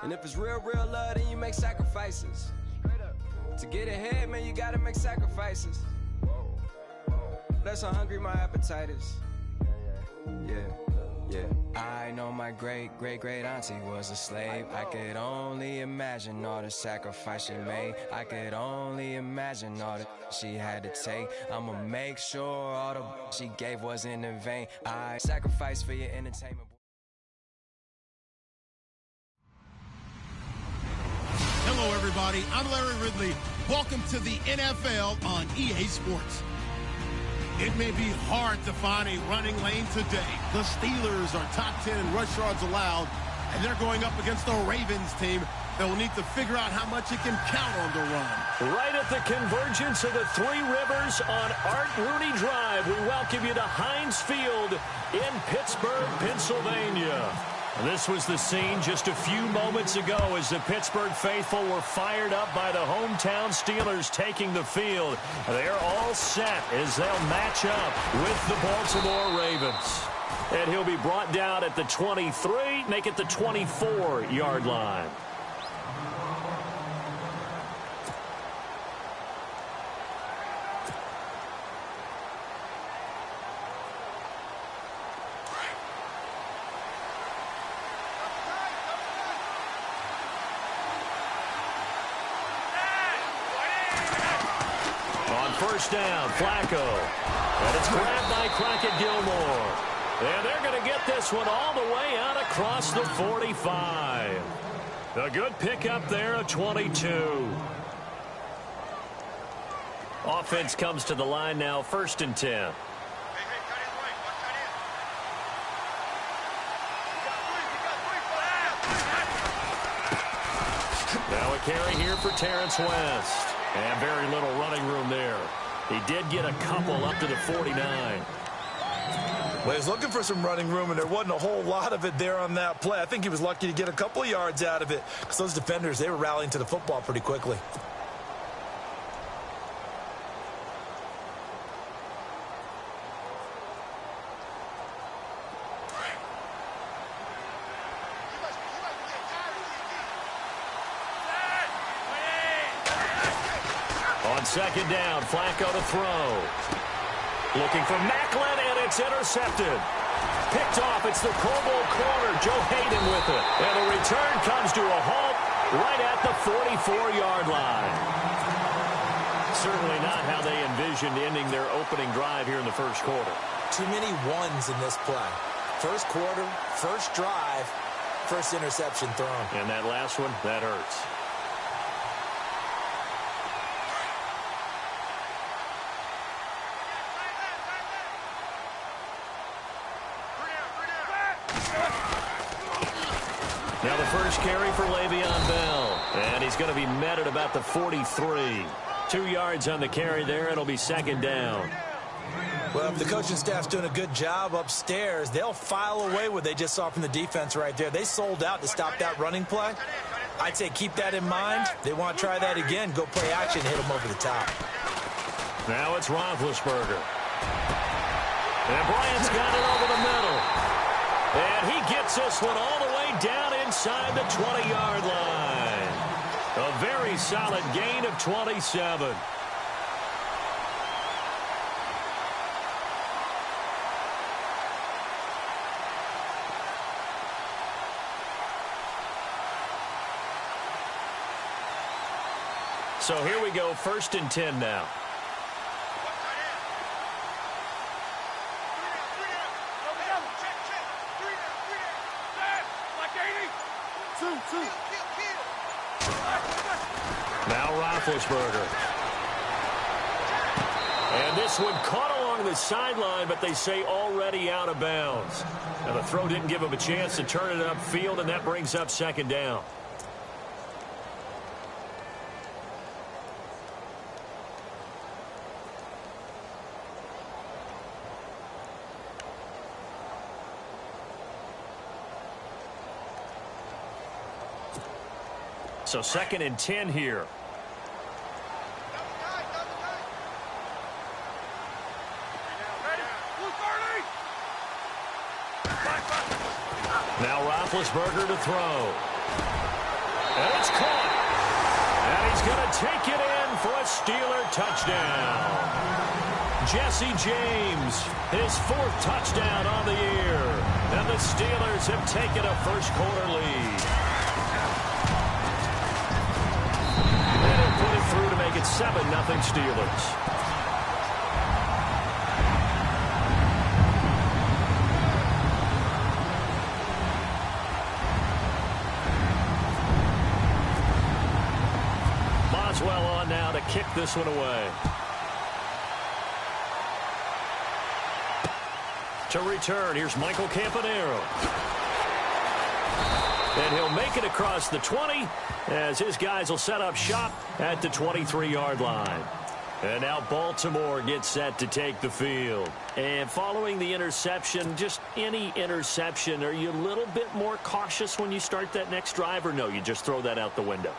And if it's real, real love, then you make sacrifices. To get ahead, man, you gotta make sacrifices. That's how hungry my appetite is. Yeah. I know my great-great-great auntie was a slave. I could only imagine all the sacrifice she made. I could only imagine all that she had to take. I'ma make sure all the she gave wasn't in vain. I sacrifice for your entertainment. Hello, everybody. I'm Larry Ridley. Welcome to the NFL on EA Sports. It may be hard to find a running lane today. The Steelers are top 10 in rush yards allowed, and they're going up against the Ravens team that will need to figure out how much it can count on the run. Right at the convergence of the Three Rivers on Art Rooney Drive, we welcome you to Heinz Field in Pittsburgh, Pennsylvania. This was the scene just a few moments ago as the Pittsburgh faithful were fired up by the hometown Steelers taking the field. They're all set as they'll match up with the Baltimore Ravens. And he'll be brought down at the 23, make it the 24-yard line. First down, Flacco. And it's grabbed by Crockett Gilmore. And they're going to get this one all the way out across the 45. A good pickup there of 22. Offense comes to the line now, 1st and 10. Now a carry here for Terrence West. And very little running room there. He did get a couple up to the 49. Well, he's looking for some running room, and there wasn't a whole lot of it there on that play. I think he was lucky to get a couple of yards out of it because those defenders, they were rallying to the football pretty quickly. Second down, Flacco to throw. Looking for Macklin, and it's intercepted. Picked off, it's the Pro Bowl corner, Joe Hayden with it. And the return comes to a halt right at the 44-yard line. Certainly not how they envisioned ending their opening drive here in the first quarter. Too many ones in this play. First quarter, first drive, first interception thrown. And that last one, that hurts. Now the first carry for Le'Veon Bell. And he's going to be met at about the 43. 2 yards on the carry there. It'll be second down. Well, if the coaching staff's doing a good job upstairs, they'll file away what they just saw from the defense right there. They sold out to stop that running play. I'd say keep that in mind. They want to try that again. Go play action, hit them over the top. Now it's Roethlisberger. And Bryant's got it over the middle. And he gets this one all the way down inside the 20-yard line. A very solid gain of 27. So here we go, 1st and 10 now. Now Roethlisberger. And this one caught along the sideline, but they say already out of bounds. Now the throw didn't give him a chance to turn it upfield, and that brings up second down. So 2nd and 10 here. Now Roethlisberger to throw. It's caught. And he's going to take it in for a Steeler touchdown. Jesse James, his 4th touchdown on the year. And the Steelers have taken a first-quarter lead. And he'll put it through to make it 7-0 Steelers. Well on now to kick this one away. To return, here's Michael Campanaro. And he'll make it across the 20 as his guys will set up shop at the 23-yard line. And now Baltimore gets set to take the field. And following the interception, just any interception, are you a little bit more cautious when you start that next drive, or no, you just throw that out the window?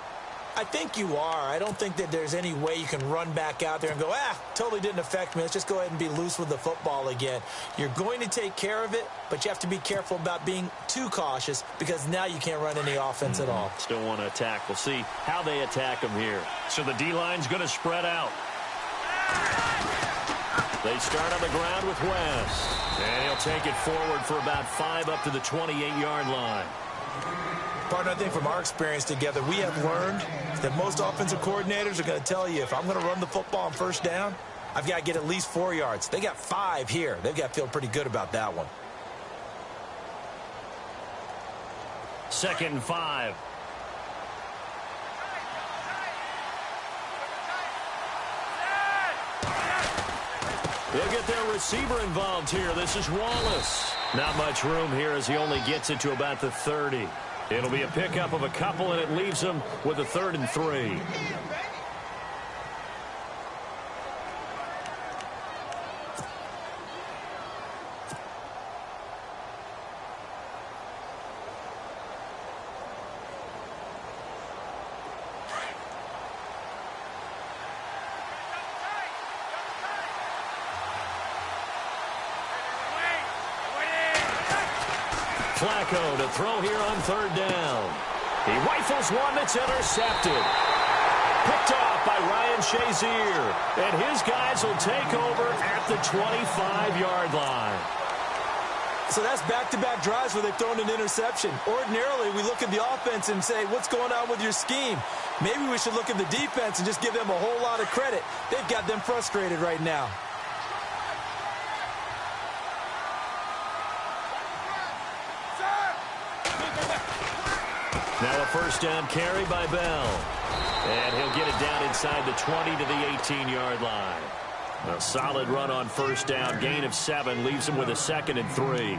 I think you are. I don't think that there's any way you can run back out there and go, totally didn't affect me. Let's just go ahead and be loose with the football again. You're going to take care of it, but you have to be careful about being too cautious because now you can't run any offense at all. Still want to attack. We'll see how they attack them here. So the D-line's going to spread out. They start on the ground with West. And he'll take it forward for about 5 up to the 28-yard line. Partner, I think from our experience together, we have learned that most offensive coordinators are going to tell you, if I'm going to run the football on first down, I've got to get at least 4 yards. They got 5 here. They've got to feel pretty good about that one. 2nd and 5. They'll get their receiver involved here. This is Wallace. Not much room here as he only gets it to about the 30. It'll be a pickup of a couple, and it leaves him with a 3rd and 3. Flacco to throw here on 3rd down. He rifles one that's intercepted. Picked off by Ryan Shazier. And his guys will take over at the 25-yard line. So that's back-to-back drives where they've thrown an interception. Ordinarily, we look at the offense and say, what's going on with your scheme? Maybe we should look at the defense and just give them a whole lot of credit. They've got them frustrated right now. Now a 1st down carry by Bell. And he'll get it down inside the 20 to the 18-yard line. A solid run on 1st down. Gain of 7 leaves him with a 2nd and 3.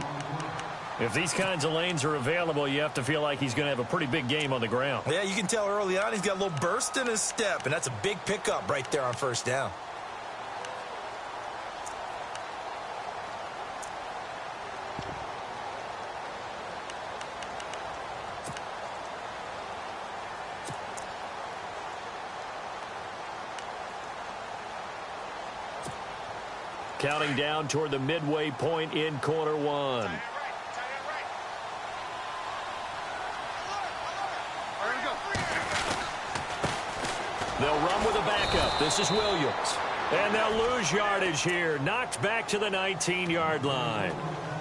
If these kinds of lanes are available, you have to feel like he's going to have a pretty big game on the ground. Yeah, you can tell early on he's got a little burst in his step, and that's a big pickup right there on 1st down. Counting down toward the midway point in quarter 1. They'll run with a backup. This is Williams. And they'll lose yardage here. Knocked back to the 19-yard line.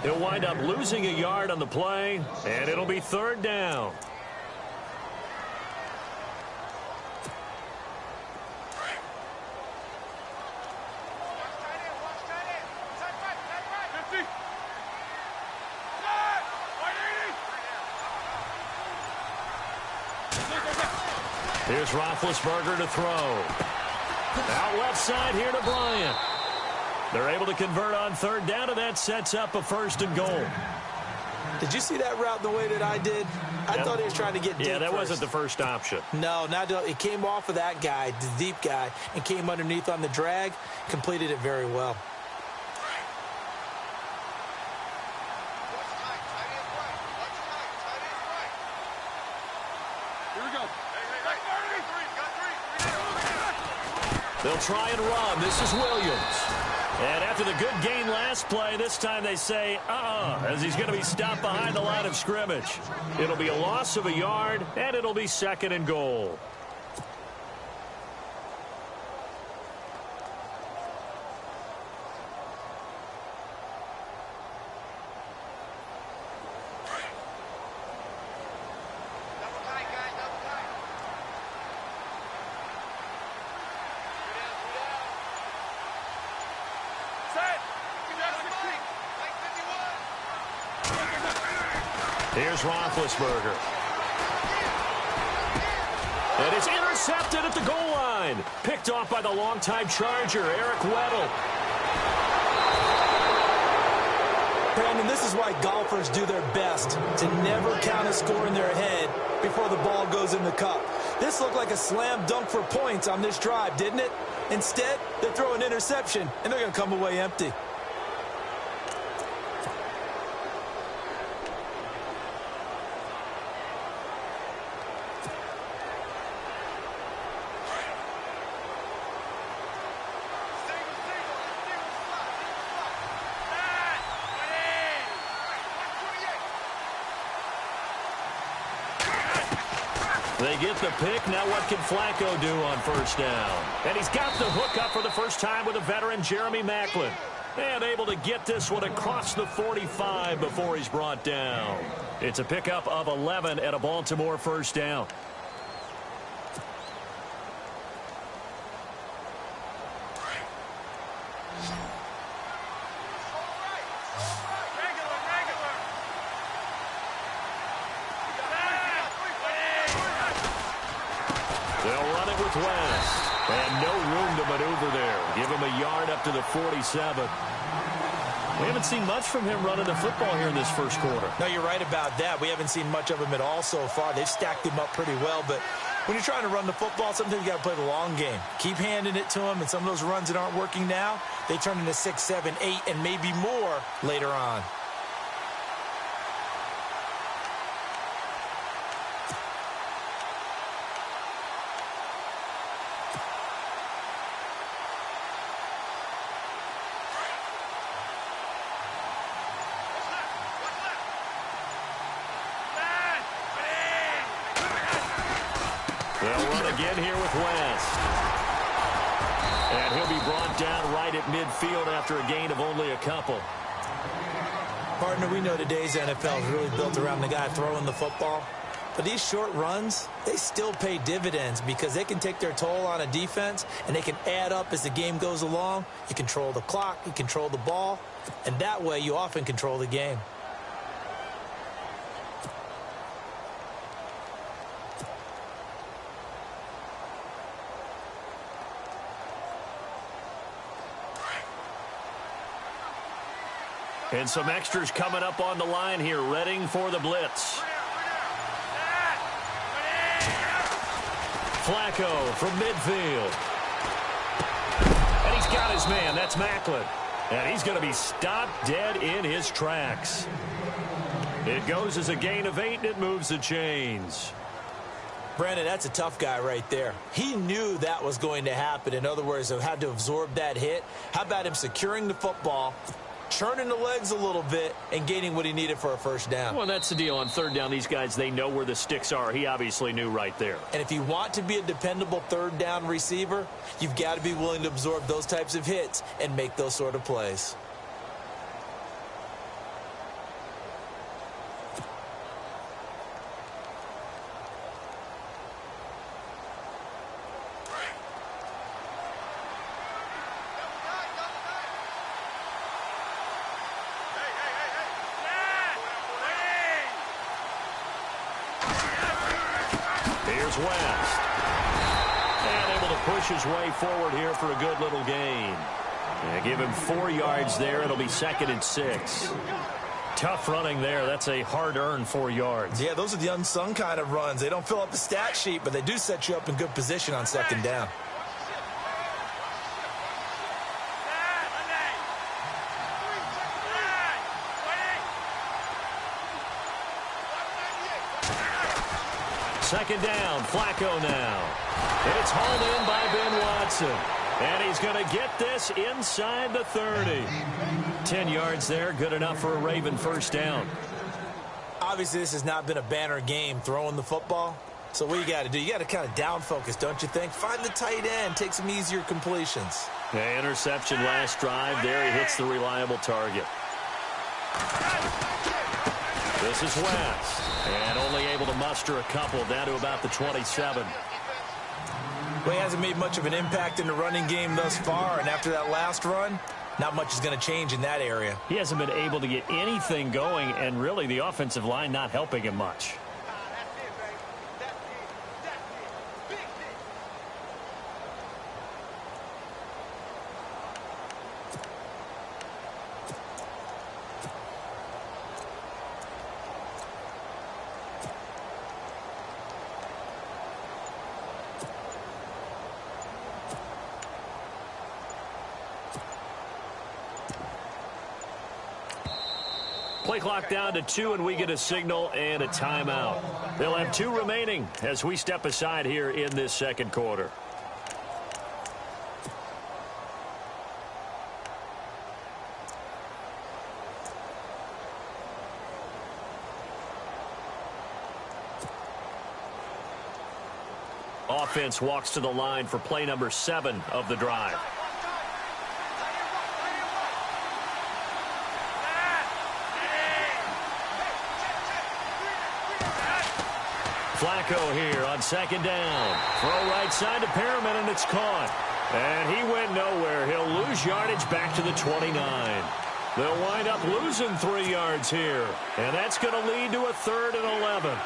They'll wind up losing a yard on the play, and it'll be 3rd down. Here's Roethlisberger to throw. Out left side here to Bryant. They're able to convert on 3rd down, and that sets up a 1st and goal. Did you see that route the way that I did? I thought he was trying to get deep. Yeah, that first. wasn't the first option. No, not it came off of that guy, the deep guy, and came underneath on the drag. Completed it very well. They'll try and run. This is Williams. And after the good gain last play, this time they say, as he's going to be stopped behind the line of scrimmage. It'll be a loss of a yard, and it'll be 2nd and goal. Here's Roethlisberger. And it's intercepted at the goal line. Picked off by the longtime Charger, Eric Weddle. Brandon, this is why golfers do their best to never count a score in their head before the ball goes in the cup. This looked like a slam dunk for points on this drive, didn't it? Instead, they throw an interception, and they're going to come away empty. They get the pick. Now what can Flacco do on first down? And he's got the hook up for the first time with a veteran, Jeremy Maclin. And able to get this one across the 45 before he's brought down. It's a pickup of 11 at a Baltimore first down. West. And no room to maneuver there. Give him a yard up to the 47. We haven't seen much from him running the football here in this first quarter. No, you're right about that. We haven't seen much of him at all so far. They've stacked him up pretty well, but when you're trying to run the football, sometimes you got to play the long game. Keep handing it to him, and some of those runs that aren't working now, they turn into 6, 7, 8, and maybe more later on. They'll run again here with West. And he'll be brought down right at midfield after a gain of only a couple. Partner, we know today's NFL is really built around the guy throwing the football. But these short runs, they still pay dividends because they can take their toll on a defense, and they can add up as the game goes along. You control the clock, you control the ball, and that way you often control the game. And some extras coming up on the line here, readying for the blitz. Flacco from midfield. And he's got his man. That's Maclin. And he's going to be stopped dead in his tracks. It goes as a gain of 8, and it moves the chains. Brandon, that's a tough guy right there. He knew that was going to happen. In other words, he had to absorb that hit. How about him securing the football, churning the legs a little bit, and gaining what he needed for a first down? Well, that's the deal. On third down, these guys, they know where the sticks are. He obviously knew right there. And if you want to be a dependable third down receiver, you've got to be willing to absorb those types of hits and make those sort of plays. Here's West. And able to push his way forward here for a good little gain. And give him 4 yards there. It'll be 2nd and 6. Tough running there. That's a hard-earned 4 yards. Yeah, those are the unsung kind of runs. They don't fill up the stat sheet, but they do set you up in good position on 2nd down. Second down, Flacco now. And it's hauled in by Ben Watson. And he's going to get this inside the 30. 10 yards there, good enough for a Raven first down. Obviously, this has not been a banner game throwing the football. So what you got to do, you got to kind of down focus, don't you think? Find the tight end, take some easier completions. The interception last drive. There he hits the reliable target. This is West. And only able to muster a couple down to about the 27. Well, he hasn't made much of an impact in the running game thus far. And after that last run, not much is going to change in that area. He hasn't been able to get anything going. And really the offensive line not helping him much. Play clock down to 2, and we get a signal and a timeout. They'll have 2 remaining as we step aside here in this second quarter. Offense walks to the line for play number 7 of the drive. Flacco here on second down. Throw right side to Perriman, and it's caught. And he went nowhere. He'll lose yardage back to the 29. They'll wind up losing 3 yards here. And that's going to lead to a 3rd and 11.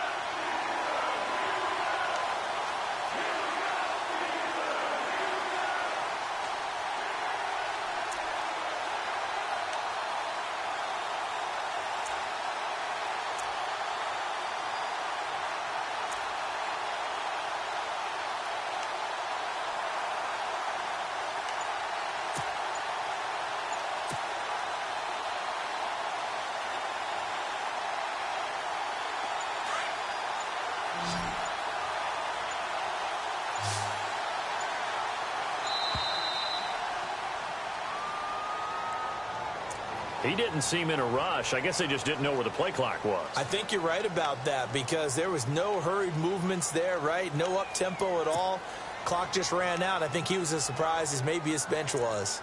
He didn't seem in a rush. I guess they just didn't know where the play clock was. I think you're right about that because there was no hurried movements there, right? No up-tempo at all. Clock just ran out. I think he was as surprised as maybe his bench was.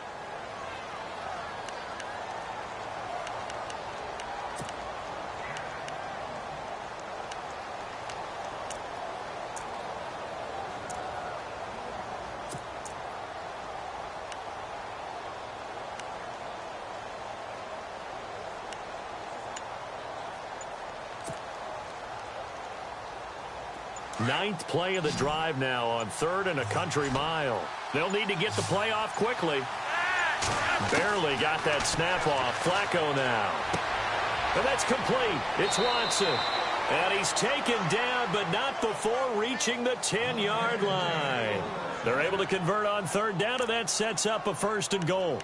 Ninth play of the drive now on 3rd and a country mile. They'll need to get the play off quickly. Barely got that snap off. Flacco now. And that's complete. It's Watson. And he's taken down, but not before reaching the 10-yard line. They're able to convert on 3rd down, and that sets up a 1st and goal.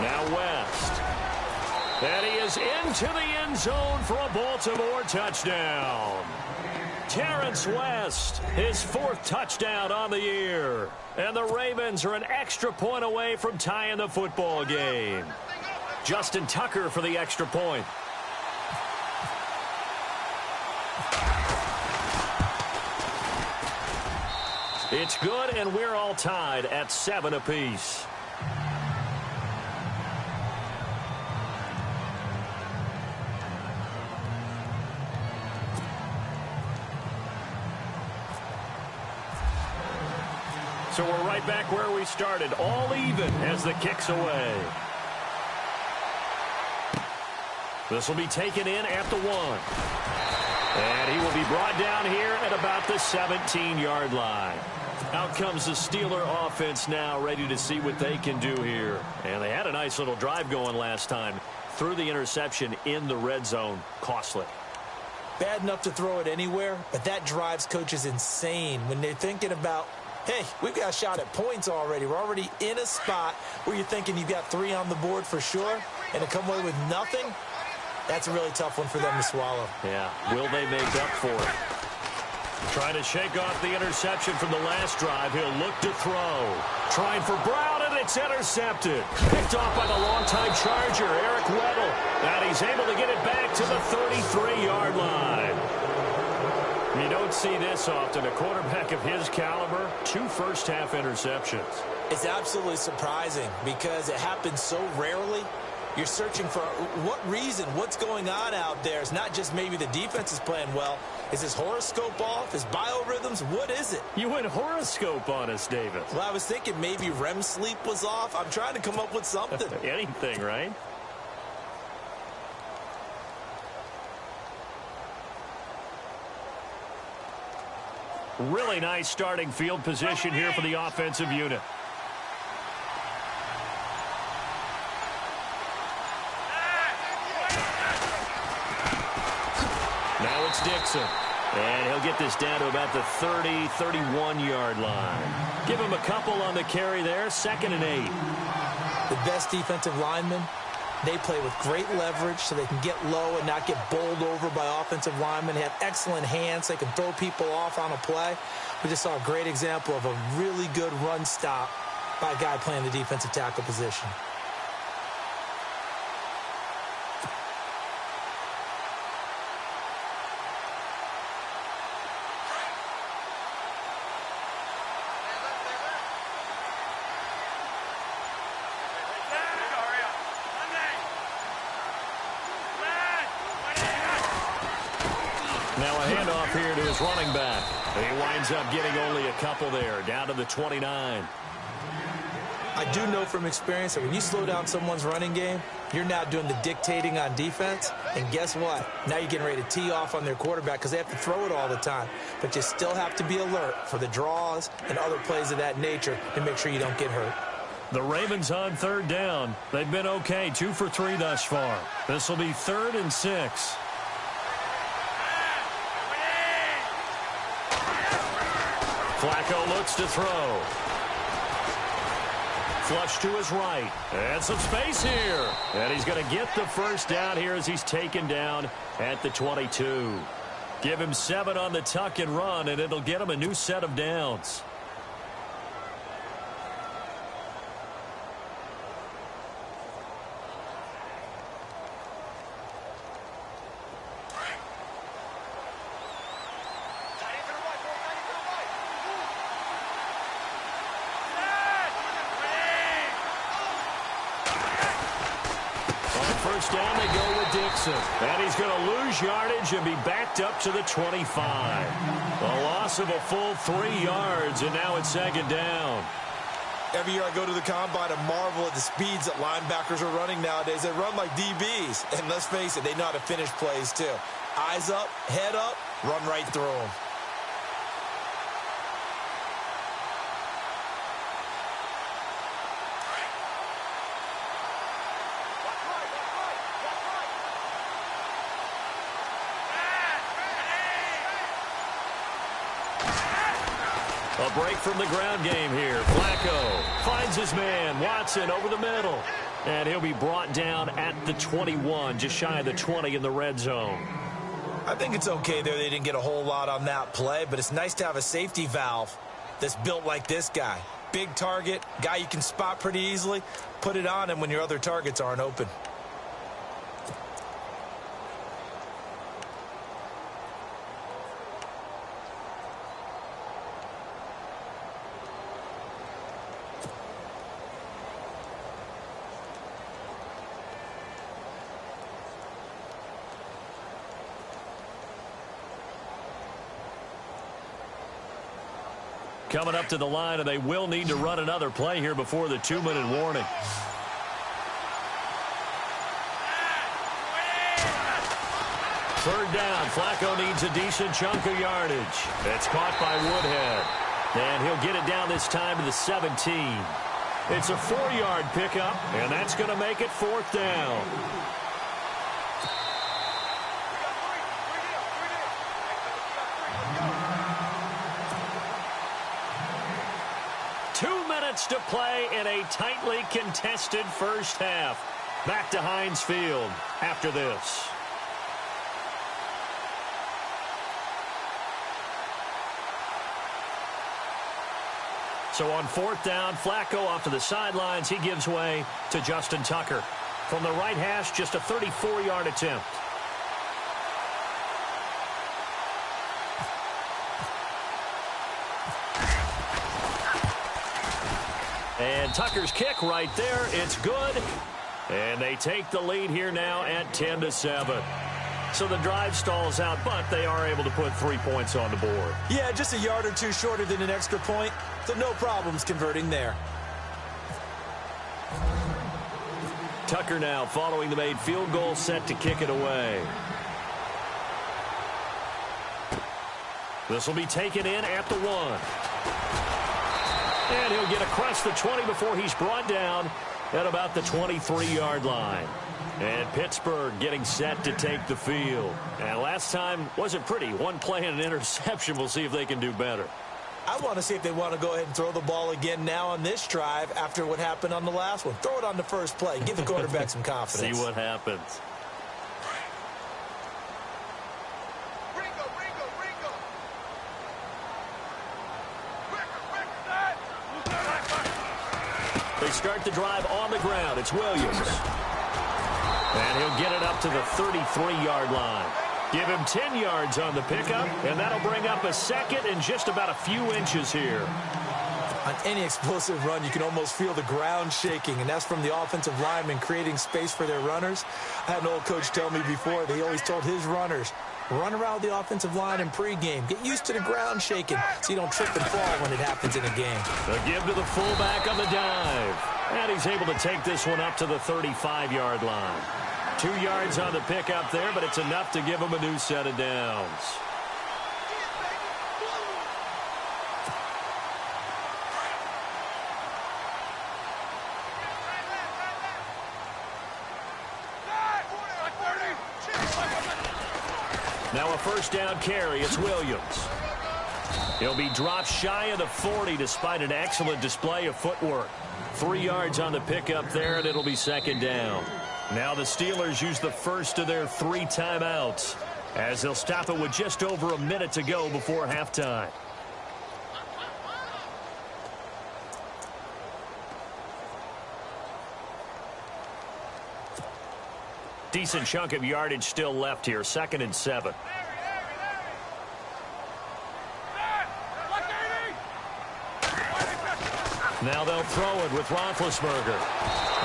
Now West. And he is into the end zone for a Baltimore touchdown. Terrence West, his 4th touchdown on the year. And the Ravens are an extra point away from tying the football game. Justin Tucker for the extra point. It's good, and we're all tied at 7 apiece. So we're right back where we started, all even as the kick's away. This will be taken in at the 1. And he will be brought down here at about the 17-yard line. Out comes the Steeler offense now, ready to see what they can do here. And they had a nice little drive going last time. Threw the interception in the red zone. Costly. Bad enough to throw it anywhere, but that drives coaches insane when they're thinking about, hey, we've got a shot at points already. We're already in a spot where you're thinking you've got 3 on the board for sure, and to come away with nothing, that's a really tough one for them to swallow. Yeah, will they make up for it? Trying to shake off the interception from the last drive. He'll look to throw. Trying for Brown, and it's intercepted. Picked off by the longtime Charger, Eric Weddle. And he's able to get it back to the 33-yard line. You don't see this often. A quarterback of his caliber, 2 first-half interceptions. It's absolutely surprising because it happens so rarely. You're searching for what reason, what's going on out there. It's not just maybe the defense is playing well. Is his horoscope off? His biorhythms? What is it? You went horoscope on us, David. Well, I was thinking maybe REM sleep was off. I'm trying to come up with something. Anything, right? Really nice starting field position here for the offensive unit. Now it's Dixon. And he'll get this down to about the 30, 31-yard line. Give him a couple on the carry there. 2nd and 8. The best defensive linemen, they play with great leverage so they can get low and not get bowled over by offensive linemen. They have excellent hands. They can throw people off on a play. We just saw a great example of a really good run stop by a guy playing the defensive tackle position. Now a handoff here to his running back. He winds up getting only a couple there, down to the 29. I do know from experience that when you slow down someone's running game, you're now doing the dictating on defense. And guess what? Now you're getting ready to tee off on their quarterback because they have to throw it all the time. But you still have to be alert for the draws and other plays of that nature to make sure you don't get hurt. The Ravens on 3rd down. They've been okay, 2 for 3 thus far. This will be 3rd and 6. Flacco looks to throw. Flush to his right. And some space here. And he's going to get the first down here as he's taken down at the 22. Give him 7 on the tuck and run, and it'll get him a new set of downs. First down, they go with Dixon. And he's going to lose yardage and be backed up to the 25. A loss of a full 3 yards, and now it's 2nd down. Every year I go to the combine and marvel at the speeds that linebackers are running nowadays. They run like DBs. And let's face it, they know how to finish plays too. Eyes up, head up, run right through them. A break from the ground game here. Flacco finds his man, Watson, over the middle. And he'll be brought down at the 21, just shy of the 20 in the red zone. I think it's okay there. They didn't get a whole lot on that play, but it's nice to have a safety valve that's built like this guy. Big target, guy you can spot pretty easily. Put it on him when your other targets aren't open. Coming up to the line, and they will need to run another play here before the 2-minute warning. Third down. Flacco needs a decent chunk of yardage. It's caught by Woodhead. And he'll get it down this time to the 17. It's a 4-yard pickup, and that's going to make it 4th down. To play in a tightly contested first half. Back to Heinz Field after this. So on 4th down, Flacco off to the sidelines. He gives way to Justin Tucker. From the right hash, just a 34-yard attempt. And Tucker's kick right there. It's good. And they take the lead here now at 10-7. So the drive stalls out, but they are able to put 3 points on the board. Yeah, just a yard or two shorter than an extra point. So no problems converting there. Tucker now following the made field goal, set to kick it away. This will be taken in at the 1. And he'll get across the 20 before he's brought down at about the 23-yard line. And Pittsburgh getting set to take the field. And last time wasn't pretty. One play and an interception. We'll see if they can do better. I want to see if they want to go ahead and throw the ball again now on this drive after what happened on the last one. Throw it on the first play. Give the quarterback some confidence. See what happens. They start the drive on the ground. It's Williams. And he'll get it up to the 33-yard line. Give him 10 yards on the pickup, and that'll bring up a second and just about a few inches here. On any explosive run, you can almost feel the ground shaking, and that's from the offensive linemen creating space for their runners. I had an old coach tell me before, they always told his runners, run around the offensive line in pregame. Get used to the ground shaking so you don't trip and fall when it happens in a game. The give to the fullback on the dive. And he's able to take this one up to the 35-yard line. 2 yards on the pickup there, but it's enough to give him a new set of downs. Now a first down carry. It's Williams. He'll be dropped shy of the 40 despite an excellent display of footwork. 3 yards on the pickup there, and it'll be second down. Now the Steelers use the first of their 3 timeouts as they'll stop it with just over a minute to go before halftime. Decent chunk of yardage still left here. 2nd and 7. Now they'll throw it with Roethlisberger.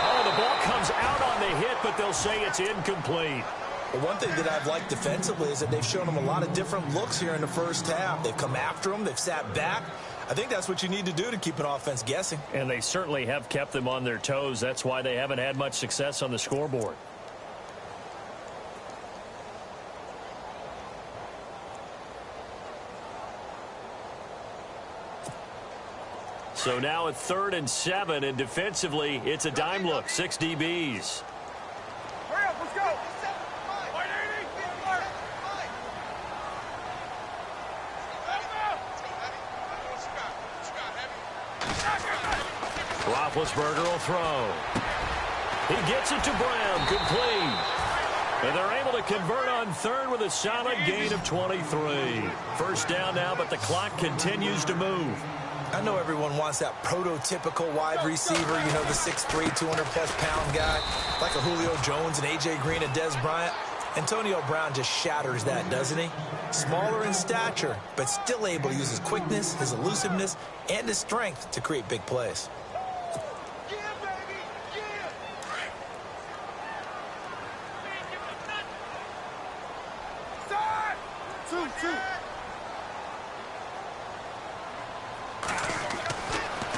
Oh, the ball comes out on the hit, but they'll say it's incomplete. Well, one thing that I've liked defensively is that they've shown them a lot of different looks here in the first half. They've come after them. They've sat back. I think that's what you need to do to keep an offense guessing. And they certainly have kept them on their toes. That's why they haven't had much success on the scoreboard. So now at 3rd and 7, and defensively, it's a dime look. 6 DBs. Hurry up, let's go. Roethlisberger will throw. He gets it to Brown, complete. And they're able to convert on 3rd with a solid gain of 23. First down now, but the clock continues to move. I know everyone wants that prototypical wide receiver, you know, the 6'3", 200-plus-pound guy, like a Julio Jones and A.J. Green and Des Bryant. Antonio Brown just shatters that, doesn't he? Smaller in stature, but still able to use his quickness, his elusiveness, and his strength to create big plays.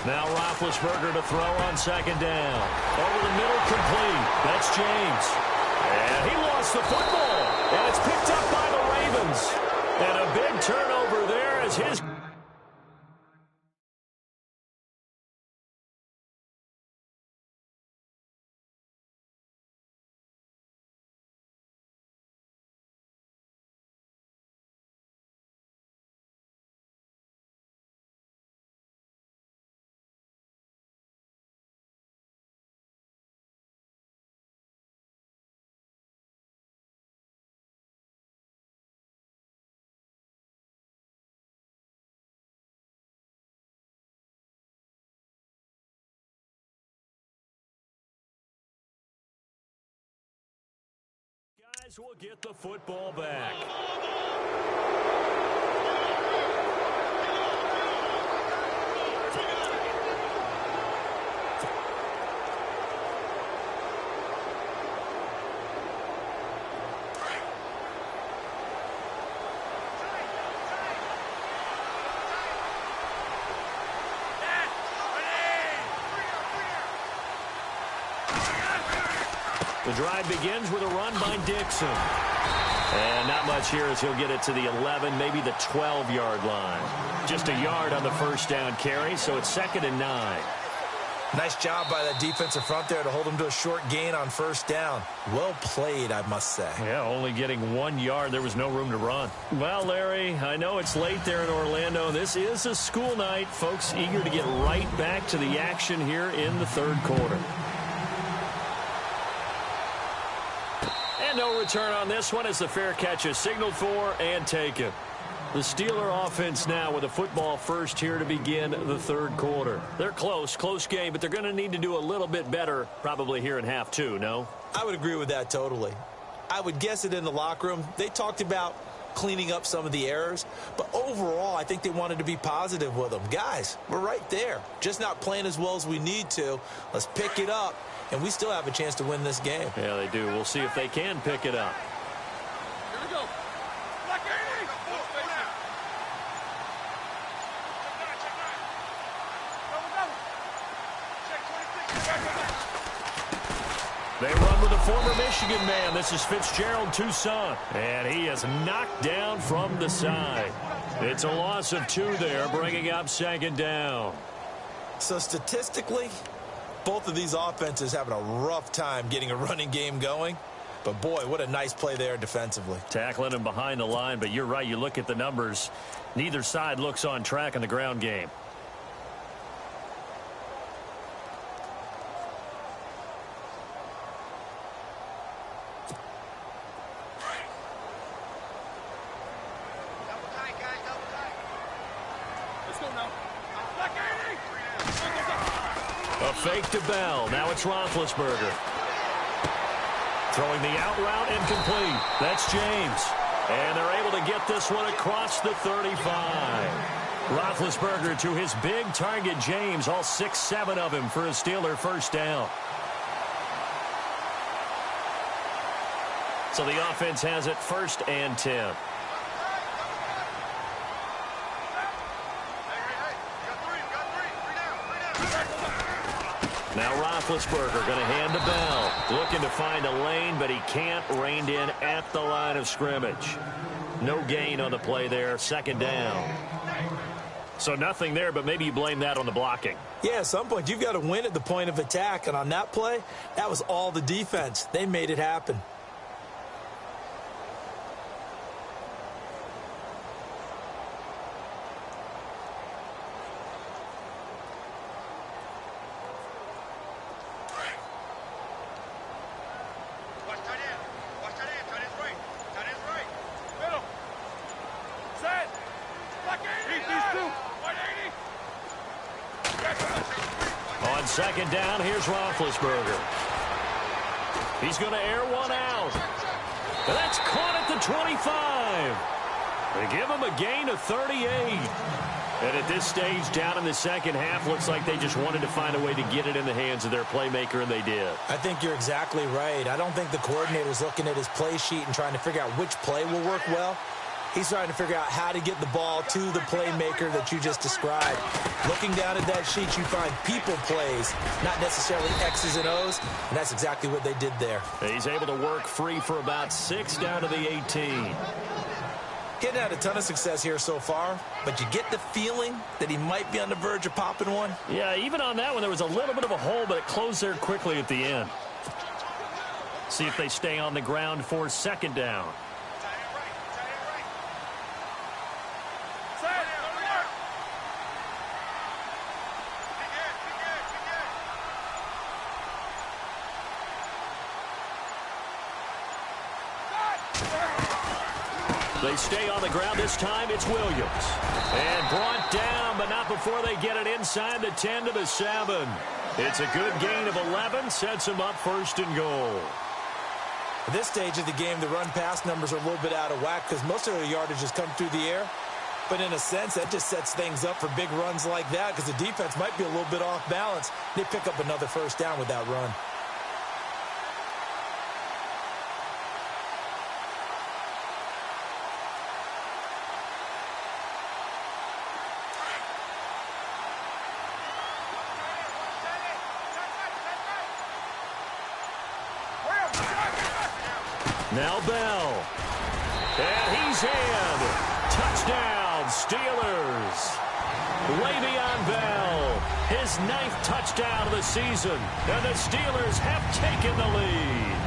Now Roethlisberger to throw on 2nd down. Over the middle, complete. That's James. And he lost the football. And it's picked up by the Ravens. And a big turnover there as his As we'll get the football back. The drive begins with a run by Dixon. And not much here as he'll get it to the 11, maybe the 12-yard line. Just a yard on the first down carry, so it's 2nd and 9. Nice job by that defensive front there to hold him to a short gain on first down. Well played, I must say. Yeah, only getting 1 yard. There was no room to run. Well, Larry, I know it's late there in Orlando. This is a school night. Folks eager to get right back to the action here in the third quarter. And no return on this one as the fair catch is signaled for and taken. The Steeler offense now with a football first here to begin the third quarter. They're close game, but they're going to need to do a little bit better probably here in half two, no? I would agree with that totally. I would guess it in the locker room. They talked about cleaning up some of the errors, but overall I think they wanted to be positive with them. Guys, we're right there. Just not playing as well as we need to. Let's pick it up, and we still have a chance to win this game. Yeah, they do. We'll see if they can pick it up. Here we go. Black 80. They run with a former Michigan man. This is Fitzgerald Toussaint, and he is knocked down from the side. It's a loss of 2 there, bringing up 2nd down. So statistically, both of these offenses having a rough time getting a running game going. But, boy, what a nice play there defensively. Tackling him behind the line, but you're right. You look at the numbers. Neither side looks on track in the ground game. A fake to Bell. Now it's Roethlisberger. Throwing the out route incomplete. That's James. And they're able to get this one across the 35. Roethlisberger to his big target, James. All 6-7 of him for a Steeler first down. So the offense has it 1st and 10. Now Roethlisberger going to hand to Bell. Looking to find a lane, but he can't. Reined in at the line of scrimmage. No gain on the play there. 2nd down. So nothing there, but maybe you blame that on the blocking. Yeah, at some point you've got to win at the point of attack. And on that play, that was all the defense. They made it happen. On 2nd down, here's Roethlisberger. He's going to air one out. That's caught at the 25. They give him a gain of 38. And at this stage, down in the second half, looks like they just wanted to find a way to get it in the hands of their playmaker, and they did. I think you're exactly right. I don't think the coordinator's looking at his play sheet and trying to figure out which play will work well. He's trying to figure out how to get the ball to the playmaker that you just described. Looking down at that sheet, you find people plays, not necessarily X's and O's, and that's exactly what they did there. He's able to work free for about 6 down to the 18. He hadn't had a ton of success here so far, but you get the feeling that he might be on the verge of popping one. Yeah, even on that one, there was a little bit of a hole, but it closed there quickly at the end. See if they stay on the ground for 2nd down. They stay on the ground. This time it's Williams. And brought down, but not before they get it inside the 10 to the 7. It's a good gain of 11. Sets him up 1st and goal. At this stage of the game, the run-pass numbers are a little bit out of whack because most of their yardage has come through the air. But in a sense, that just sets things up for big runs like that because the defense might be a little bit off balance. They pick up another first down with that run. Now Bell. And he's in. Touchdown, Steelers. Le'Veon Bell, his 9th touchdown of the season. And the Steelers have taken the lead.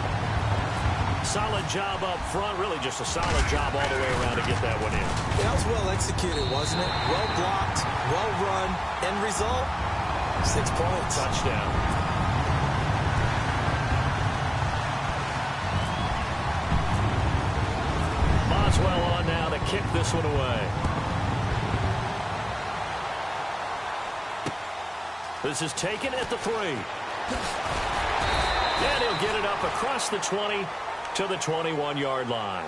Solid job up front. Really just a solid job all the way around to get that one in. That was well executed, wasn't it? Well blocked, well run. End result, 6 points. Touchdown. Well on now to kick this one away. This is taken at the 3. And he'll get it up across the 20 to the 21-yard line.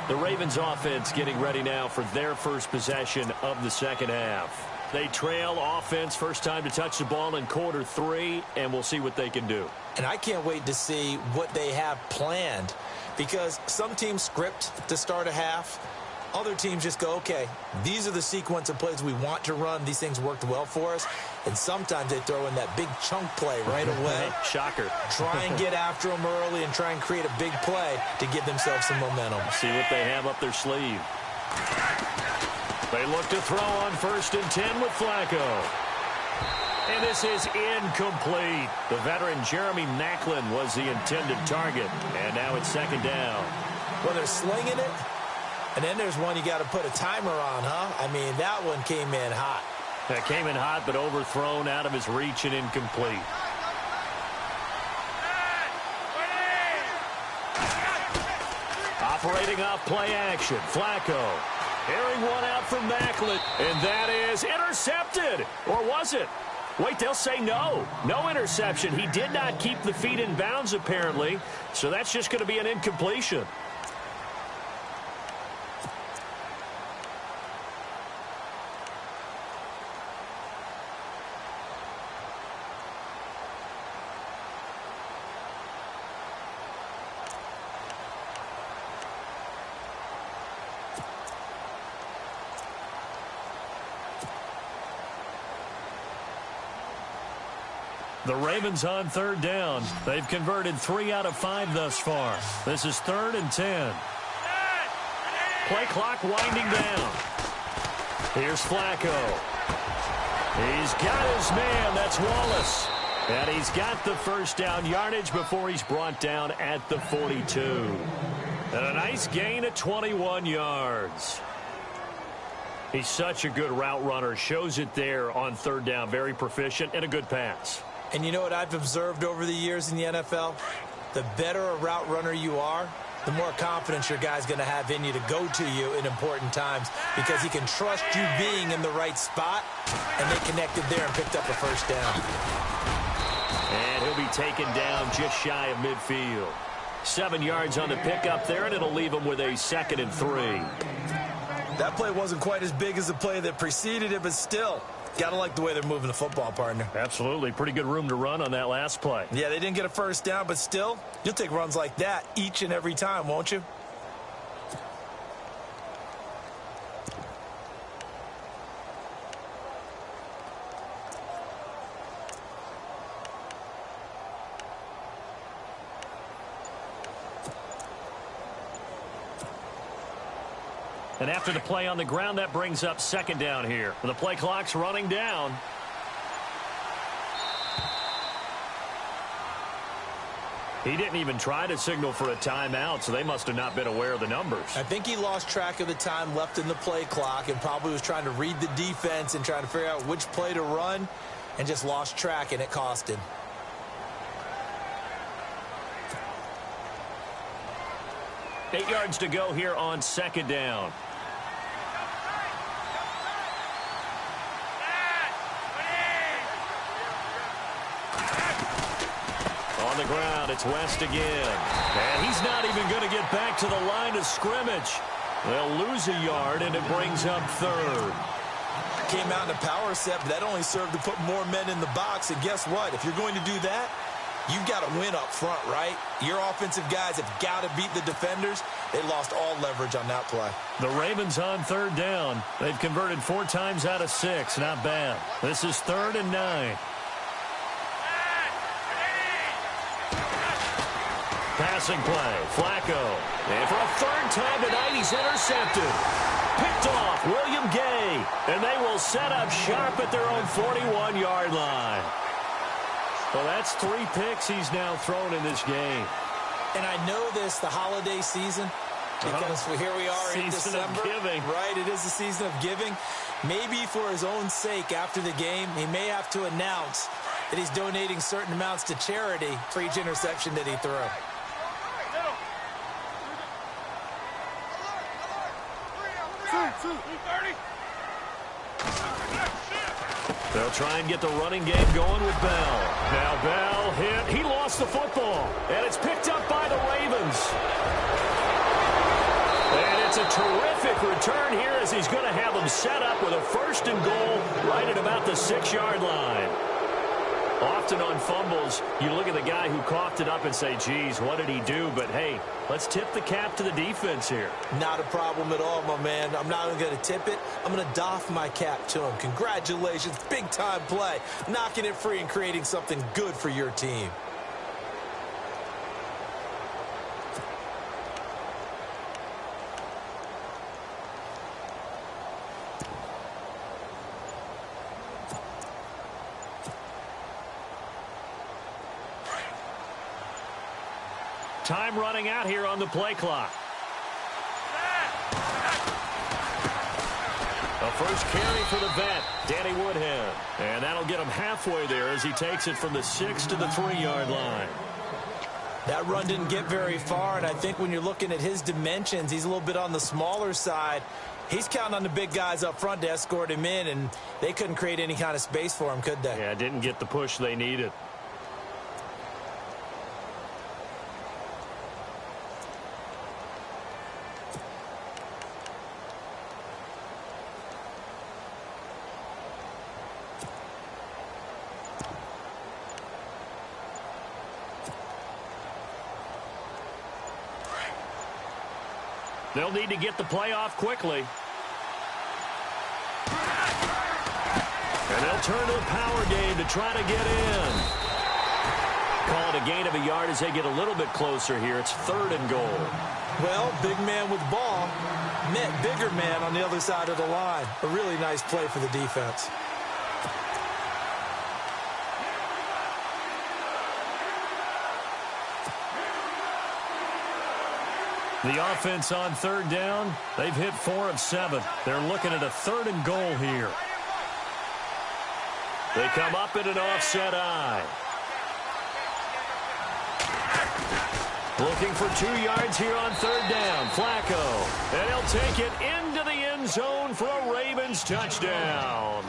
The Ravens offense getting ready now for their first possession of the second half. They trail offense, first time to touch the ball in quarter 3, and we'll see what they can do. And I can't wait to see what they have planned because some teams script to start a half. Other teams just go, okay, these are the sequence of plays we want to run. These things worked well for us. And sometimes they throw in that big chunk play right away. Shocker. Try and get after them early and try and create a big play to give themselves some momentum. See what they have up their sleeve. They look to throw on 1st and 10 with Flacco. And this is incomplete. The veteran Jeremy Maclin was the intended target. And now it's 2nd down. Well, they're slinging it. And then there's one you got to put a timer on, huh? I mean, that one came in hot. That came in hot, but overthrown out of his reach and incomplete. Operating off play action. Flacco. Airing one out from Maclin. And that is intercepted. Or was it? Wait, they'll say no. No interception. He did not keep the feet in bounds, apparently. So that's just going to be an incompletion. The Ravens on 3rd down. They've converted 3 out of 5 thus far. This is 3rd and 10. Play clock winding down. Here's Flacco. He's got his man. That's Wallace. And he's got the first down yardage before he's brought down at the 42. And a nice gain of 21 yards. He's such a good route runner. Shows it there on 3rd down. Very proficient and a good pass. And you know what I've observed over the years in the NFL? The better a route runner you are, the more confidence your guy's going to have in you to go to you in important times because he can trust you being in the right spot, and they connected there and picked up a first down. And he'll be taken down just shy of midfield. 7 yards on the pickup there, and it'll leave him with a 2nd and 3. That play wasn't quite as big as the play that preceded it, but still, gotta like the way they're moving the football, partner. Absolutely. Pretty good room to run on that last play. Yeah, they didn't get a first down, but still, you'll take runs like that each and every time, won't you? And after the play on the ground, that brings up 2nd down here. The play clock's running down. He didn't even try to signal for a timeout, so they must have not been aware of the numbers. I think he lost track of the time left in the play clock and probably was trying to read the defense and trying to figure out which play to run and just lost track, and it cost him. Eight yards to go here on 2nd down. On the ground, it's West again. And he's not even going to get back to the line of scrimmage. They'll lose a yard, and it brings up third. Came out in a power set, but that only served to put more men in the box. And guess what? If you're going to do that, you've got to win up front, right? Your offensive guys have got to beat the defenders. They lost all leverage on that play. The Ravens on third down. They've converted 4 times out of 6. Not bad. This is 3rd and 9. Passing play, Flacco. And for a 3rd time tonight, he's intercepted. Picked off, William Gay. And they will set up sharp at their own 41-yard line. Well, that's 3 picks he's now thrown in this game. And I know this, the holiday season, because here we are in December. Season of giving. Right, it is the season of giving. Maybe for his own sake after the game, he may have to announce that he's donating certain amounts to charity for each interception that he threw. They'll try and get the running game going with Bell. Now Bell hit. He lost the football. And it's picked up by the Ravens. And it's a terrific return here as he's going to have them set up with a 1st and goal right at about the 6-yard line. Often on fumbles, you look at the guy who coughed it up and say, geez, what did he do? But, hey, let's tip the cap to the defense here. Not a problem at all, my man. I'm not even going to tip it. I'm going to doff my cap to him. Congratulations. Big-time play. Knocking it free and creating something good for your team. Time running out here on the play clock. A first carry for the vet, Danny Woodhead. And that'll get him halfway there as he takes it from the 6 to the 3-yard line. That run didn't get very far, and I think when you're looking at his dimensions, he's a little bit on the smaller side. He's counting on the big guys up front to escort him in, and they couldn't create any kind of space for him, could they? Yeah, didn't get the push they needed. They'll need to get the play off quickly. And they'll turn to a power game to try to get in. Call it a gain of a yard as they get a little bit closer here. It's 3rd and goal. Well, big man with ball met bigger man on the other side of the line. A really nice play for the defense. The offense on 3rd down, they've hit 4 of 7. They're looking at a 3rd and goal here. They come up in an offset eye. Looking for 2 yards here on 3rd down. Flacco. And he'll take it into the end zone for a Ravens touchdown.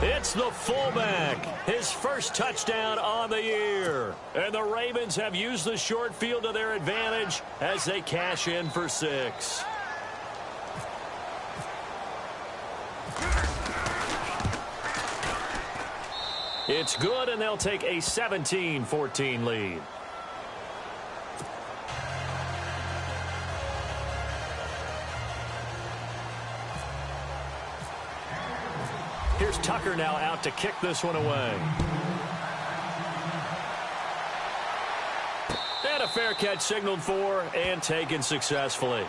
It's the fullback. His first touchdown on the year. And the Ravens have used the short field to their advantage as they cash in for 6. It's good, and they'll take a 17-14 lead. Here's Tucker now out to kick this one away. And a fair catch signaled for and taken successfully.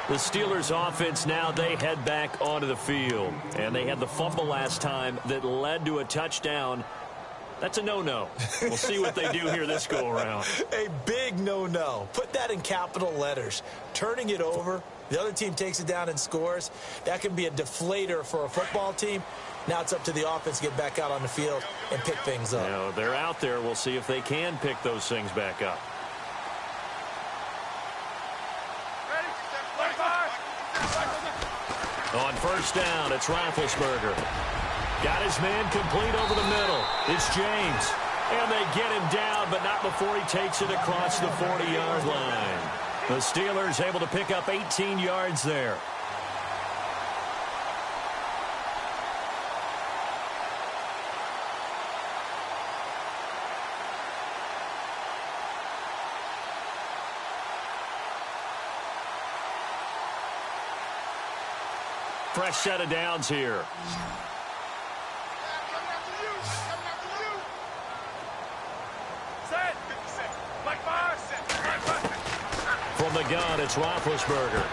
The Steelers offense now, they head back onto the field. And they had the fumble last time that led to a touchdown. That's a no-no. We'll see what they do here this go-around. A big no-no. Put that in capital letters. Turning it over, the other team takes it down and scores. That can be a deflator for a football team. Now it's up to the offense to get back out on the field and pick things up. You know, they're out there. We'll see if they can pick those things back up. On 1st down, it's Roethlisberger. Got his man complete over the middle. It's James. And they get him down, but not before he takes it across the 40-yard line. The Steelers able to pick up 18 yards there. Fresh set of downs here. From the gun, it's Roethlisberger.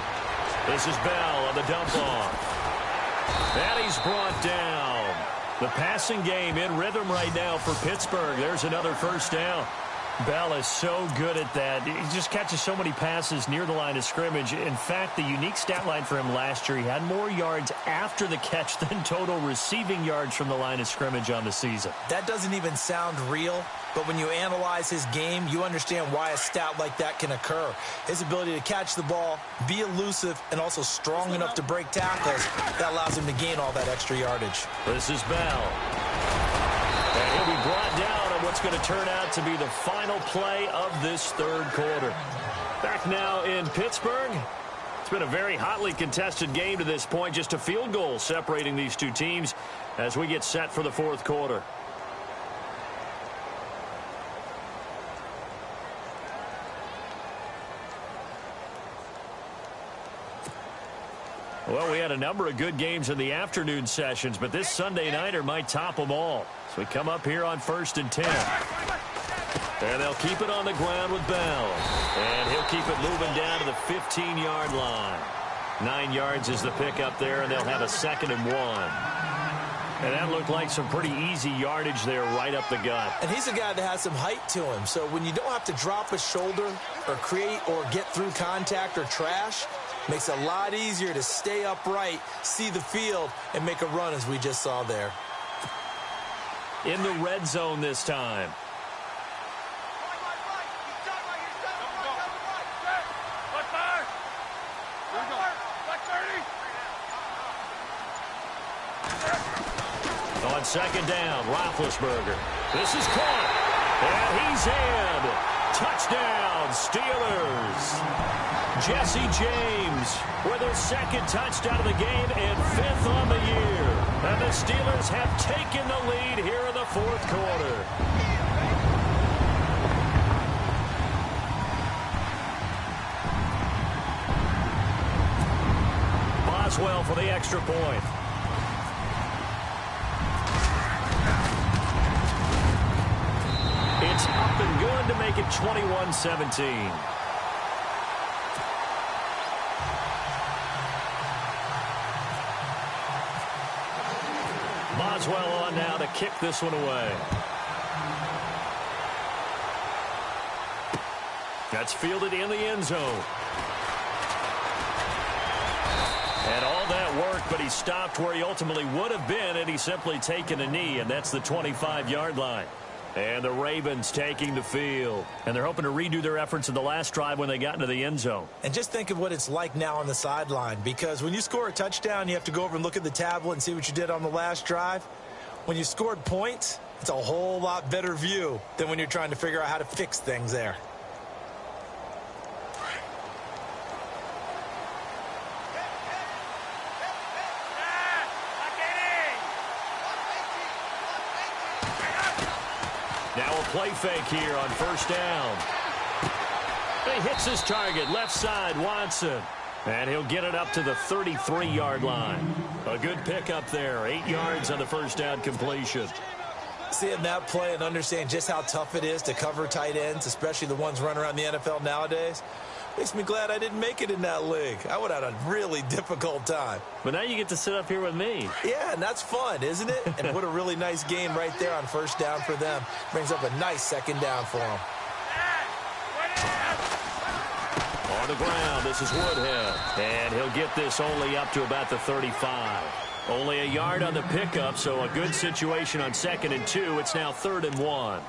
This is Bell on the dump-off. And he's brought down. The passing game in rhythm right now for Pittsburgh. There's another first down. Bell is so good at that. He just catches so many passes near the line of scrimmage. In fact, the unique stat line for him last year, he had more yards after the catch than total receiving yards from the line of scrimmage on the season. That doesn't even sound real, but when you analyze his game, you understand why a stat like that can occur. His ability to catch the ball, be elusive, and also strong enough to break tackles, that allows him to gain all that extra yardage. This is Bell. And he'll be brought down on what's going to turn out to be the final play of this third quarter. Back now in Pittsburgh. It's been a very hotly contested game to this point. Just a field goal separating these two teams as we get set for the fourth quarter. Well, we had a number of good games in the afternoon sessions, but this Sunday nighter might top them all. So we come up here on 1st and 10. And they'll keep it on the ground with Bell. And he'll keep it moving down to the 15-yard line. 9 yards is the pickup there, and they'll have a 2nd and 1. And that looked like some pretty easy yardage there right up the gut. And he's a guy that has some height to him. So when you don't have to drop a shoulder or create or get through contact or trash, makes it a lot easier to stay upright, see the field, and make a run as we just saw there. In the red zone this time. On 2nd down, Roethlisberger. This is caught. And he's in. Touchdown, Steelers. Jesse James with his 2nd touchdown of the game and 5th on the year. And the Steelers have taken the lead here in the fourth quarter. Boswell for the extra point. It's up and good to make it 21-17. Boswell on now to kick this one away. That's fielded in the end zone. And all that work, but he stopped where he ultimately would have been had he simply taken a knee, and that's the 25-yard line. And the Ravens taking the field. And they're hoping to redo their efforts in the last drive when they got into the end zone. And just think of what it's like now on the sideline, because when you score a touchdown, you have to go over and look at the tablet and see what you did on the last drive. When you scored points, it's a whole lot better view than when you're trying to figure out how to fix things there. Now a play fake here on 1st down. He hits his target, left side, Watson. And he'll get it up to the 33-yard line. A good pickup there, 8 yards on the 1st down completion. Seeing that play and understand just how tough it is to cover tight ends, especially the ones running around the NFL nowadays, makes me glad I didn't make it in that league. I would have had a really difficult time. But now you get to sit up here with me. Yeah, and that's fun, isn't it? And what a really nice game right there on 1st down for them. Brings up a nice 2nd down for them. On the ground, this is Woodhead. And he'll get this only up to about the 35. Only a yard on the pickup, so a good situation on 2nd and 2. It's now 3rd and 1.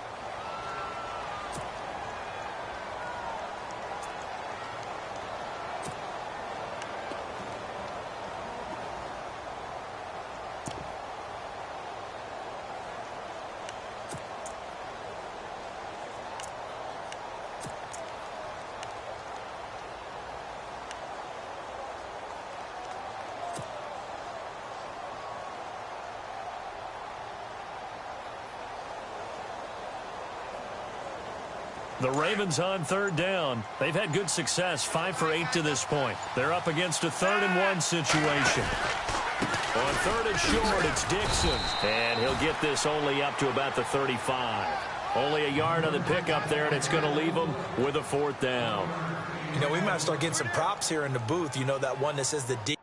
The Ravens on third down. They've had good success, 5 for 8 to this point. They're up against a 3rd-and-1 situation. On 3rd and short, it's Dixon. And he'll get this only up to about the 35. Only a yard on the pickup there, and it's going to leave him with a 4th down. You know, we might start getting some props here in the booth. You know, that one that says the D.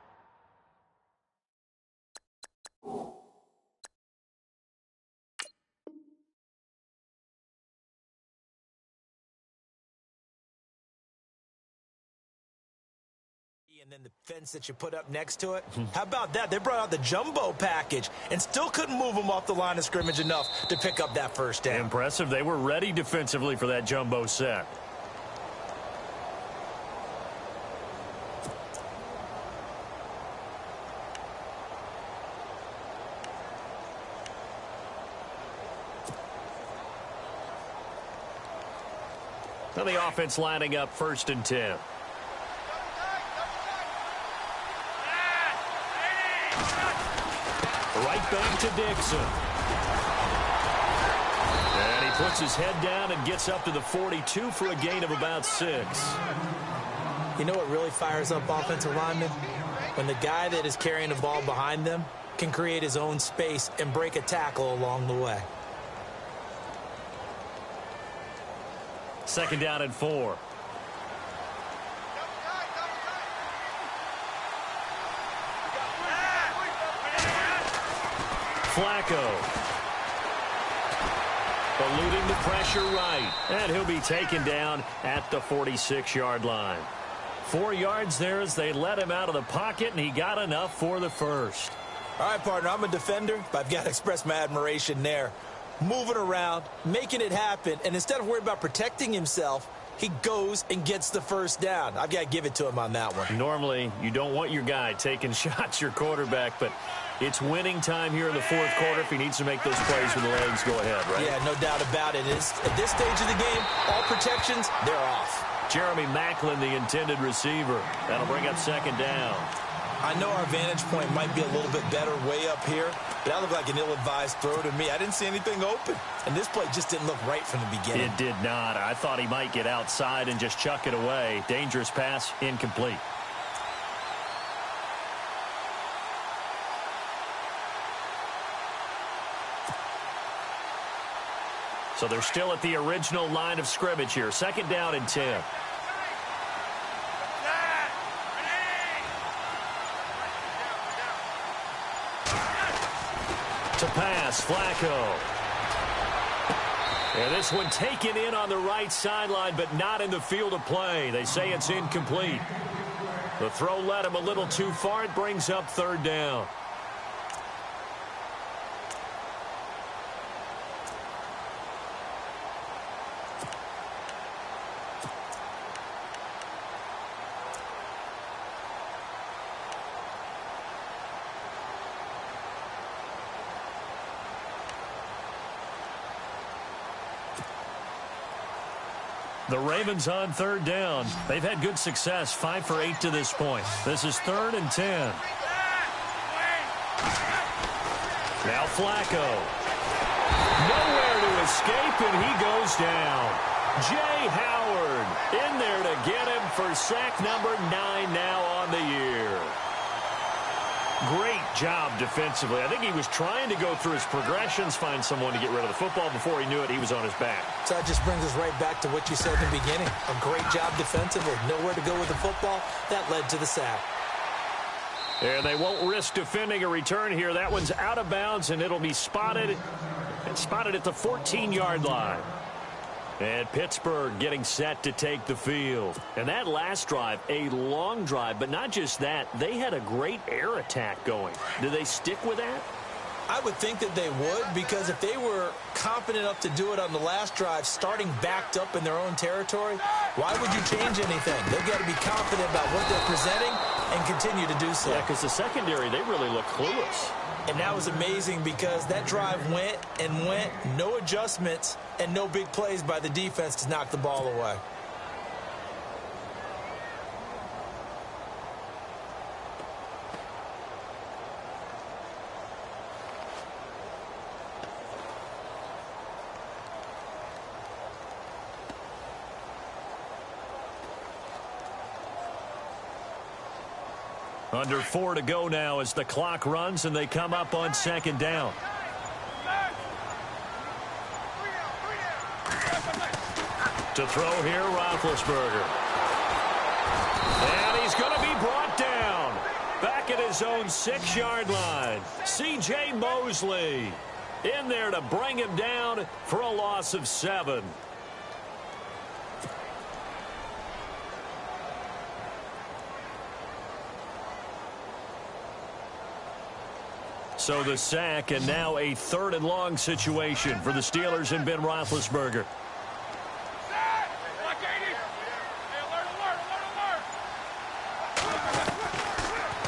And then the fence that you put up next to it. How about that? They brought out the jumbo package and still couldn't move them off the line of scrimmage enough to pick up that 1st down. Impressive. They were ready defensively for that jumbo set. Now the offense lining up 1st and 10. Right back to Dixon. And he puts his head down and gets up to the 42 for a gain of about 6. You know what really fires up offensive linemen? When the guy that is carrying the ball behind them can create his own space and break a tackle along the way. 2nd down and 4. Flacco. Eluding the pressure right. And he'll be taken down at the 46-yard line. 4 yards there as they let him out of the pocket, and he got enough for the 1st. All right, partner, I'm a defender, but I've got to express my admiration there. Moving around, making it happen, and instead of worrying about protecting himself, he goes and gets the 1st down. I've got to give it to him on that one. Normally, you don't want your guy taking shots, your quarterback, but it's winning time here in the 4th quarter. If he needs to make those plays with the legs, go ahead, right? Yeah, no doubt about it. At this stage of the game, all protections, they're off. Jeremy Maclin, the intended receiver. That'll bring up 2nd down. I know our vantage point might be a little bit better way up here, but that looked like an ill-advised throw to me. I didn't see anything open, and this play just didn't look right from the beginning. It did not. I thought he might get outside and just chuck it away. Dangerous pass, incomplete. So they're still at the original line of scrimmage here. 2nd down and 10. To pass, Flacco. And this one taken in on the right sideline, but not in the field of play. They say it's incomplete. The throw led him a little too far. It brings up 3rd down. The Ravens on 3rd down. They've had good success, 5 for 8 to this point. This is 3rd and 10. Now Flacco. Nowhere to escape, and he goes down. Jay Howard in there to get him for sack number 9 now on the year. Great job defensively. I think he was trying to go through his progressions, find someone to get rid of the football. Before he knew it, he was on his back. So that just brings us right back to what you said in the beginning. A great job defensively. Nowhere to go with the football. That led to the sack. And they won't risk defending a return here. That one's out of bounds, and it'll be spotted. And spotted at the 14-yard line. And Pittsburgh getting set to take the field. And that last drive, a long drive, but not just that. They had a great air attack going. Do they stick with that? I would think that they would, because if they were confident enough to do it on the last drive, starting backed up in their own territory, why would you change anything? They've got to be confident about what they're presenting and continue to do so. Yeah, because the secondary, they really look clueless. And that was amazing because that drive went and went, no adjustments, and no big plays by the defense to knock the ball away. Under 4 to go now as the clock runs and they come up on second down. To throw here, Roethlisberger. And he's going to be brought down. Back at his own 6-yard line. C.J. Mosley in there to bring him down for a loss of 7. So the sack, and now a 3rd and long situation for the Steelers and Ben Roethlisberger.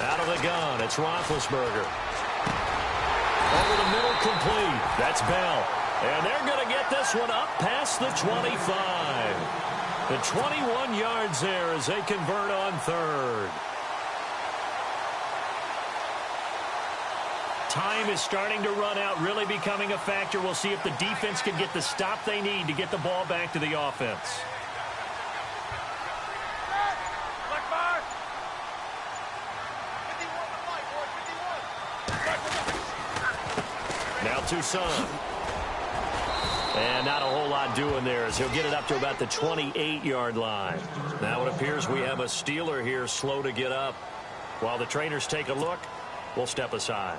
Out of the gun, it's Roethlisberger. Over the middle, complete. That's Bell. And they're going to get this one up past the 25. The 21 yards there as they convert on 3rd. Time is starting to run out, really becoming a factor. We'll see if the defense can get the stop they need to get the ball back to the offense. Now Toussaint. And not a whole lot doing there as he'll get it up to about the 28-yard line. Now it appears we have a Steeler here slow to get up. While the trainers take a look, we'll step aside.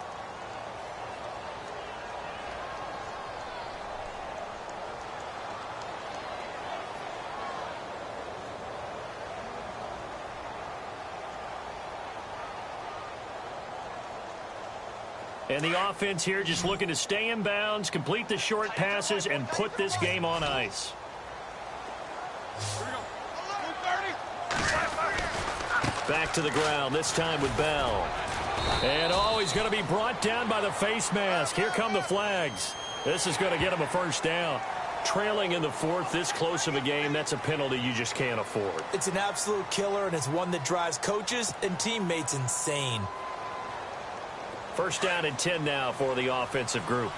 And the offense here just looking to stay in bounds, complete the short passes, and put this game on ice. Back to the ground, this time with Bell. And oh, he's going to be brought down by the face mask. Here come the flags. This is going to get him a first down. Trailing in the 4th, this close of a game, that's a penalty you just can't afford. It's an absolute killer, and it's one that drives coaches and teammates insane. First down and 10 now for the offensive group.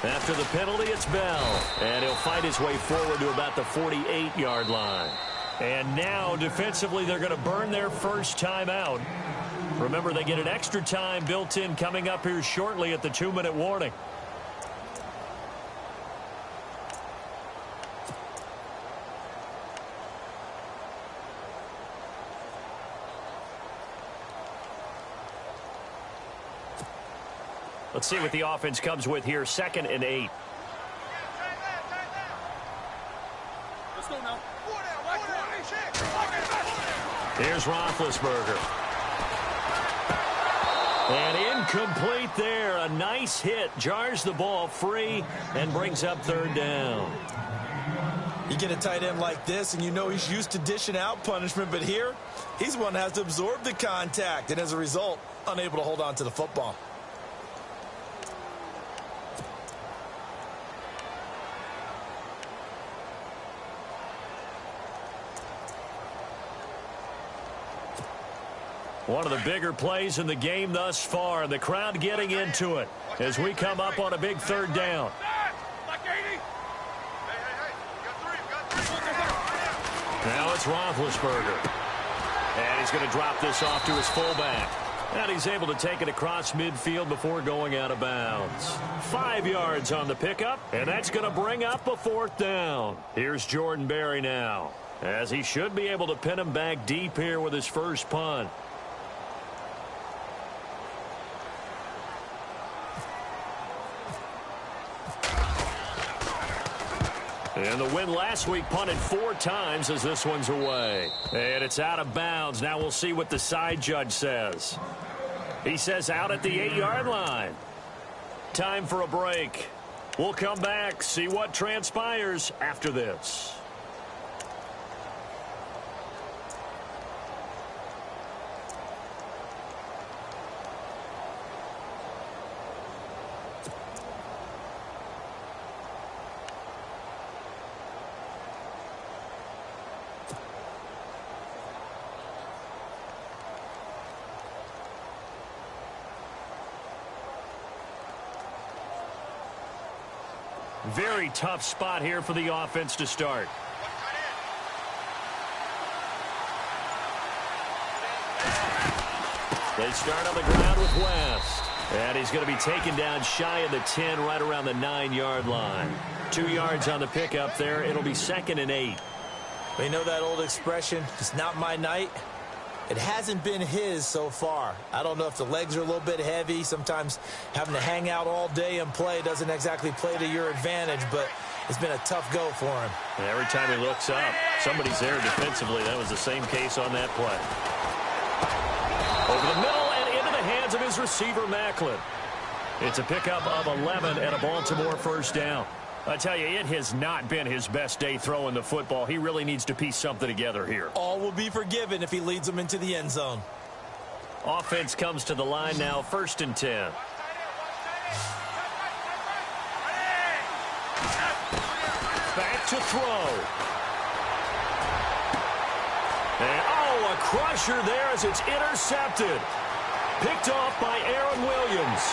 After the penalty, it's Bell. And he'll fight his way forward to about the 48-yard line. And now, defensively, they're going to burn their first time out. Remember, they get an extra time built in coming up here shortly at the 2-minute warning. Let's see what the offense comes with here. 2nd and 8. Let's go now. Here's Roethlisberger. And incomplete there. A nice hit. Jars the ball free and brings up 3rd down. You get a tight end like this, and you know he's used to dishing out punishment, but here, he's one that has to absorb the contact, and as a result, unable to hold on to the football. One of the bigger plays in the game thus far. The crowd getting into it as we come up on a big 3rd down. Now it's Roethlisberger. And he's going to drop this off to his fullback. And he's able to take it across midfield before going out of bounds. 5 yards on the pickup, and that's going to bring up a 4th down. Here's Jordan Berry now, as he should be able to pin him back deep here with his first punt. And the win last week punted 4 times as this one's away. And it's out of bounds. Now we'll see what the side judge says. He says out at the 8-yard line. Time for a break. We'll come back, see what transpires after this. Very tough spot here for the offense to start. They start on the ground with West. And he's going to be taken down shy of the 10, right around the 9-yard line. 2 yards on the pickup there. It'll be 2nd and 8. We know that old expression, it's not my night. It hasn't been his so far. I don't know if the legs are a little bit heavy. Sometimes having to hang out all day and play doesn't exactly play to your advantage, but it's been a tough go for him. And every time he looks up, somebody's there defensively. That was the same case on that play. Over the middle and into the hands of his receiver, Macklin. It's a pickup of 11 and a Baltimore first down. I tell you, it has not been his best day throwing the football. He really needs to piece something together here. All will be forgiven if he leads them into the end zone. Offense comes to the line now, 1st and 10. Back to throw. And, a crusher there as it's intercepted. Picked off by Aaron Williams.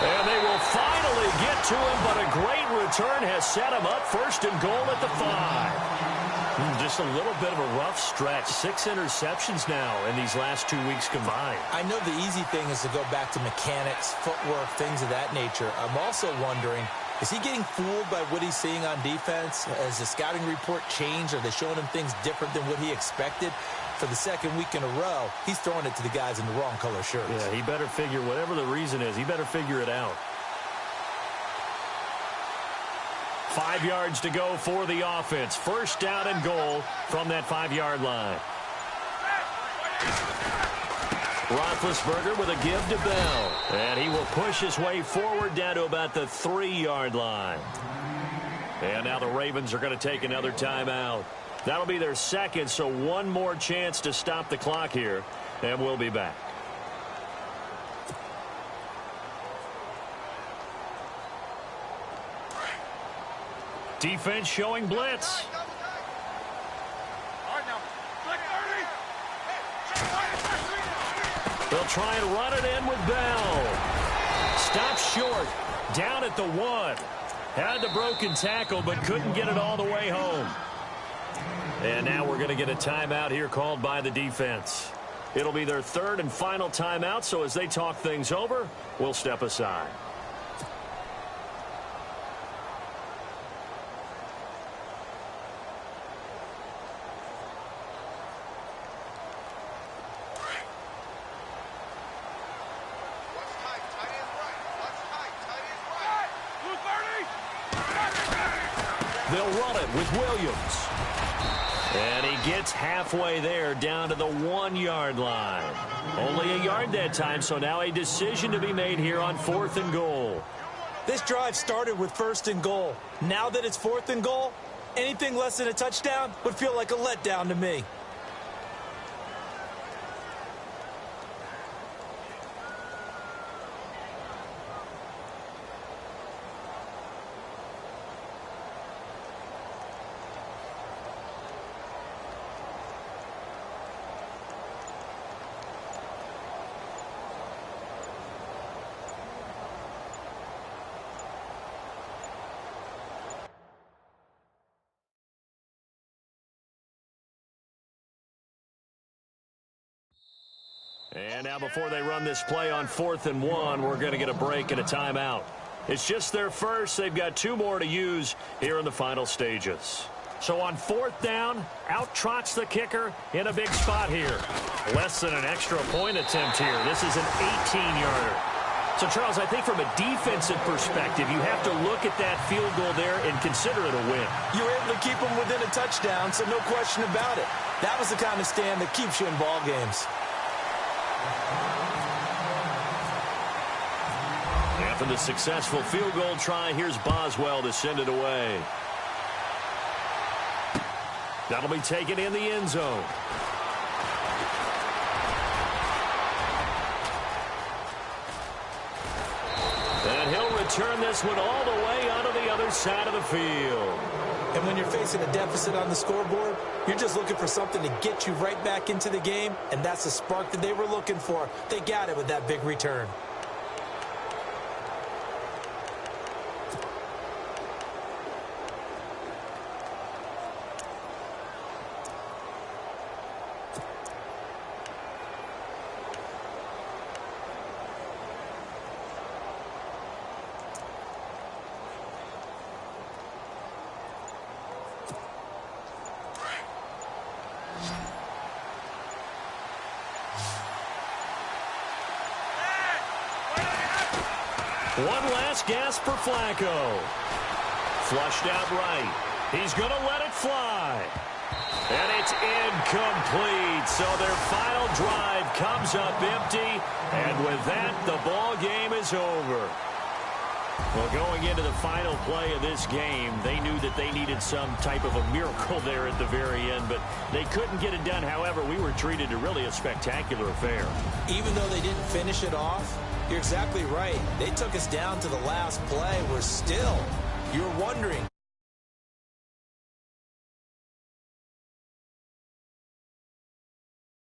And they will finally get to him, but a great return has set him up 1st and goal at the 5. Just a little bit of a rough stretch. 6 interceptions now in these last 2 weeks combined. I know the easy thing is to go back to mechanics, footwork, things of that nature. I'm also wondering, is he getting fooled by what he's seeing on defense? Has the scouting report changed? Are they showing him things different than what he expected? For the 2nd week in a row, he's throwing it to the guys in the wrong color shirts. Yeah, he better figure, whatever the reason is, he better figure it out. 5 yards to go for the offense. 1st down and goal from that 5-yard line. Roethlisberger with a give to Bell. And he will push his way forward down to about the 3-yard line. And now the Ravens are going to take another timeout. That'll be their 2nd, so one more chance to stop the clock here, and we'll be back. Defense showing blitz. They'll try and run it in with Bell. Stops short, down at the 1. Had the broken tackle, but couldn't get it all the way home. And now we're going to get a timeout here called by the defense. It'll be their 3rd and final timeout, so as they talk things over, we'll step aside. They'll run it with Williams. And he gets halfway there down to the 1-yard line. Only a yard that time, so now a decision to be made here on 4th and goal. This drive started with 1st and goal. Now that it's 4th and goal, anything less than a touchdown would feel like a letdown to me. And now before they run this play on 4th and 1, we're going to get a break and a timeout. It's just their first. They've got 2 more to use here in the final stages. So on 4th down, out trots the kicker in a big spot here. Less than an extra point attempt here. This is an 18-yarder. So, Charles, I think from a defensive perspective, you have to look at that field goal there and consider it a win. You were able to keep them within a touchdown, so no question about it. That was the kind of stand that keeps you in ball games. After the successful field goal try, here's Boswell to send it away. That'll be taken in the end zone. And he'll return this one all the way onto the other side of the field. And when you're facing a deficit on the scoreboard, you're just looking for something to get you right back into the game, and that's the spark that they were looking for. They got it with that big return. One last gasp for Flacco. Flushed out right. He's going to let it fly. And it's incomplete. So their final drive comes up empty. And with that, the ball game is over. Well, going into the final play of this game, they knew that they needed some type of a miracle there at the very end, but they couldn't get it done. However, we were treated to really a spectacular affair. Even though they didn't finish it off, you're exactly right. They took us down to the last play. We're still, you're wondering,